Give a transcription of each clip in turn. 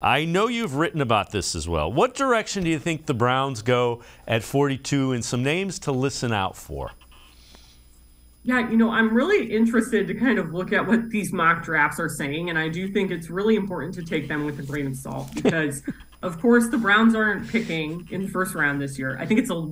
I know you've written about this as well. What direction do you think the Browns go at 42, and some names to listen out for? Yeah, I'm really interested to kind of look at what these mock drafts are saying. And I do think it's really important to take them with a grain of salt because, of course, the Browns aren't picking in the first round this year. I think it's so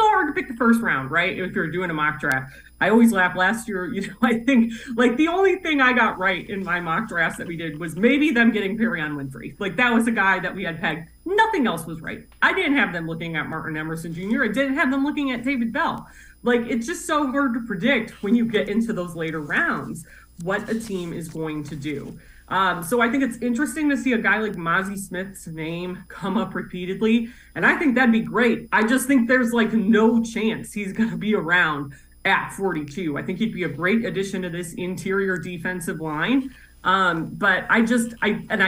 hard to pick the first round, right? If you're doing a mock draft. I always laugh last year. I think like the only thing I got right in my mock drafts that we did was maybe them getting Perion Winfrey. Like that was a guy that we had pegged. Nothing else was right. I didn't have them looking at Martin Emerson Jr. I didn't have them looking at David Bell. Like it's just so hard to predict when you get into those later rounds what a team is going to do. So I think it's interesting to see a guy like Mozzie Smith's name come up repeatedly, and I think that'd be great. I just think there's like no chance he's going to be around at 42. I think he'd be a great addition to this interior defensive line. But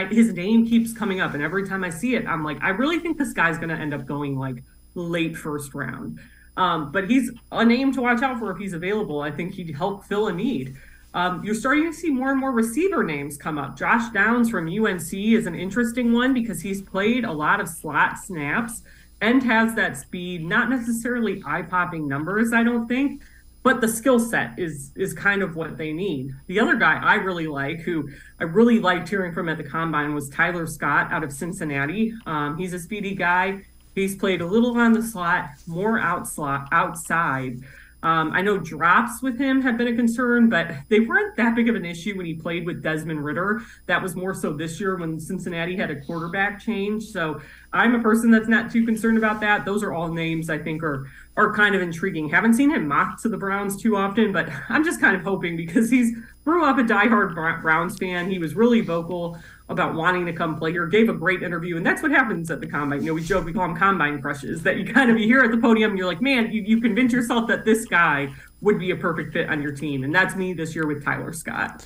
his name keeps coming up, and every time I see it, I'm like, I really think this guy's going to end up going like late first round. But he's a name to watch out for if he's available. I think he'd help fill a need. You're starting to see more and more receiver names come up. Josh Downs from UNC is an interesting one because he's played a lot of slot snaps and has that speed, not necessarily eye-popping numbers, I don't think, but the skill set is kind of what they need. The other guy I really like, who I really liked hearing from at the Combine, was Tyler Scott out of Cincinnati. He's a speedy guy. He's played a little on the slot, more outside. I know drops with him have been a concern, but they weren't that big of an issue when he played with Desmond Ridder. That was more so this year when Cincinnati had a quarterback change. So I'm a person that's not too concerned about that. Those are all names I think are kind of intriguing. Haven't seen him mocked to the Browns too often, but I'm just kind of hoping because he's grew up a diehard Browns fan. He was really vocal about wanting to come play here, gave a great interview. And that's what happens at the Combine. We joke, we call them Combine crushes, that you hear at the podium and you're like, man, you convince yourself that this guy would be a perfect fit on your team. And that's me this year with Tyler Scott.